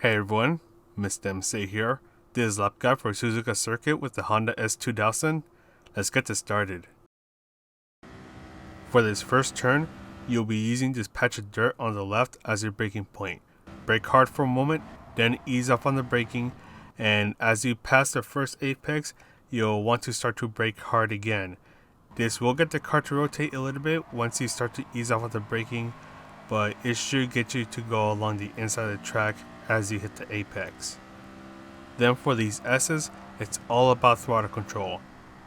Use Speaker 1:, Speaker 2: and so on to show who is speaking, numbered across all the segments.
Speaker 1: Hey everyone, Mr. MC here. This is Lap Guy for Suzuka Circuit with the Honda S2000. Let's get this started. For this first turn, you'll be using this patch of dirt on the left as your braking point. Brake hard for a moment, then ease off on the braking, and as you pass the first apex, you'll want to start to brake hard again. This will get the car to rotate a little bit once you start to ease off on the braking, but it should get you to go along the inside of the track as you hit the apex. Then for these S's, it's all about throttle control.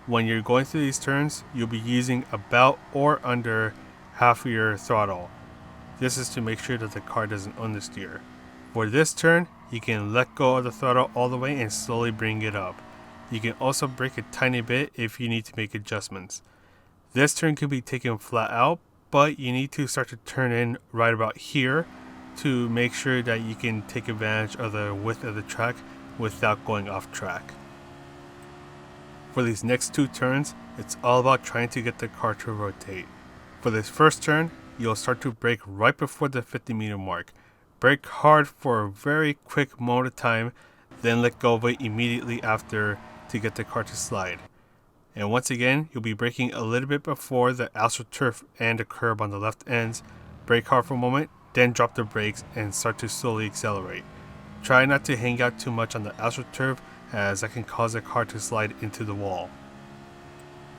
Speaker 1: When you're going through these turns, you'll be using about or under half of your throttle. This is to make sure that the car doesn't understeer. For this turn, you can let go of the throttle all the way and slowly bring it up. You can also brake a tiny bit if you need to make adjustments. This turn can be taken flat out, but you need to start to turn in right about here to make sure that you can take advantage of the width of the track without going off track. For these next two turns, it's all about trying to get the car to rotate. For this first turn, you'll start to brake right before the 50-meter mark. Brake hard for a very quick moment of time, then let go of it immediately after to get the car to slide. And once again, you'll be braking a little bit before the AstroTurf and the curb on the left ends. Brake hard for a moment, then drop the brakes and start to slowly accelerate. Try not to hang out too much on the AstroTurf as that can cause the car to slide into the wall.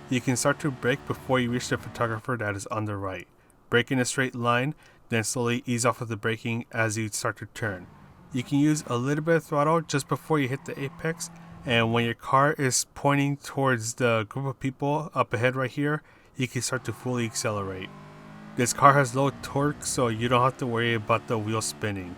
Speaker 1: You can start to brake before you reach the photographer that is on the right. Brake in a straight line, then slowly ease off of the braking as you start to turn. You can use a little bit of throttle just before you hit the apex, and when your car is pointing towards the group of people up ahead right here, you can start to fully accelerate. This car has low torque, so you don't have to worry about the wheel spinning.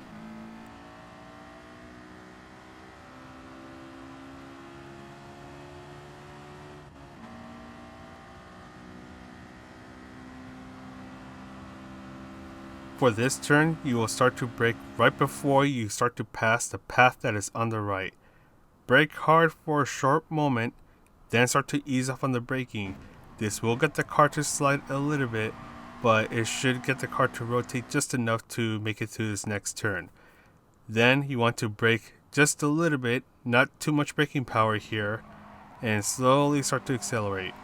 Speaker 1: For this turn, you will start to brake right before you start to pass the path that is on the right. Brake hard for a short moment, then start to ease off on the braking. This will get the car to slide a little bit, but it should get the car to rotate just enough to make it through this next turn. Then you want to brake just a little bit, not too much braking power here, and slowly start to accelerate.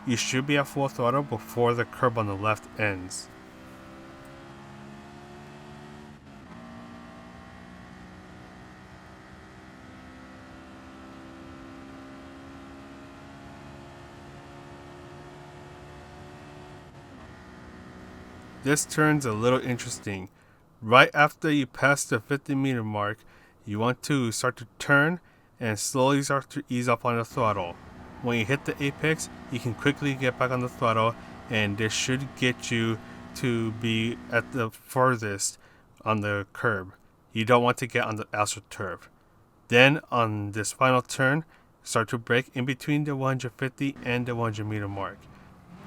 Speaker 1: You should be at full throttle before the curb on the left ends. This turn's a little interesting. Right after you pass the 50-meter mark, you want to start to turn and slowly start to ease up on the throttle. When you hit the apex, you can quickly get back on the throttle, and this should get you to be at the furthest on the curb. You don't want to get on the AstroTurf. Then on this final turn, start to brake in between the 150 and the 100-meter mark.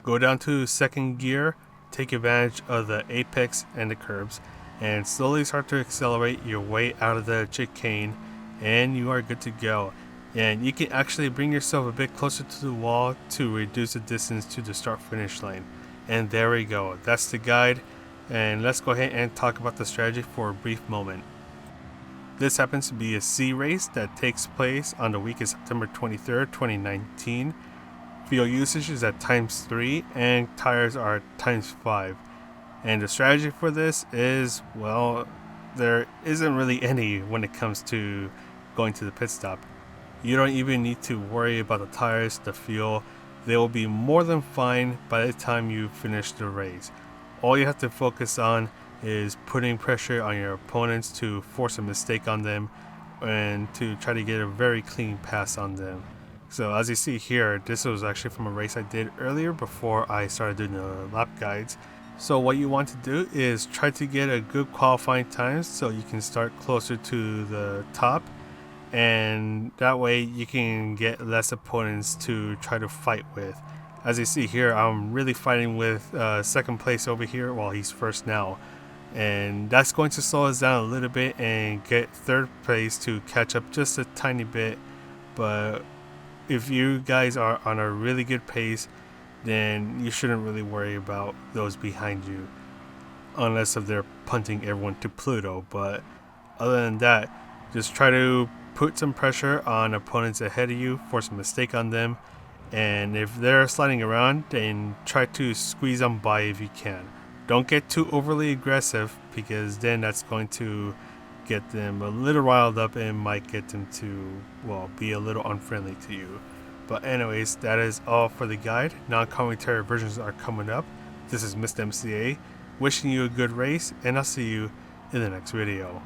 Speaker 1: Go down to second gear, take advantage of the apex and the curbs, and slowly start to accelerate your way out of the chicane, and you are good to go. And you can actually bring yourself a bit closer to the wall to reduce the distance to the start finish line. And there we go, that's the guide, and let's go ahead and talk about the strategy for a brief moment. This happens to be a C race that takes place on the week of September 23rd, 2019. Fuel usage is at ×3 and tires are at ×5. And the strategy for this is, well, there isn't really any when it comes to going to the pit stop. You don't even need to worry about the tires, the fuel. They will be more than fine by the time you finish the race. All you have to focus on is putting pressure on your opponents to force a mistake on them and to try to get a very clean pass on them. So as you see here, this was actually from a race I did earlier before I started doing the lap guides. So what you want to do is try to get a good qualifying time so you can start closer to the top, and that way you can get less opponents to try to fight with. As you see here, I'm really fighting with second place over here while he's first now, and that's going to slow us down a little bit and get third place to catch up just a tiny bit. But if you guys are on a really good pace, then you shouldn't really worry about those behind you, unless if they're punting everyone to Pluto. But other than that, Just try to put some pressure on opponents ahead of you, force a mistake on them, and if they're sliding around, then try to squeeze them by if you can. Don't get too overly aggressive, because then that's going to get them a little riled up and might get them to, well, be a little unfriendly to you. But anyways, that is all for the guide. Non-commentary versions are coming up. This is Mr. MCA, wishing you a good race, and I'll see you in the next video.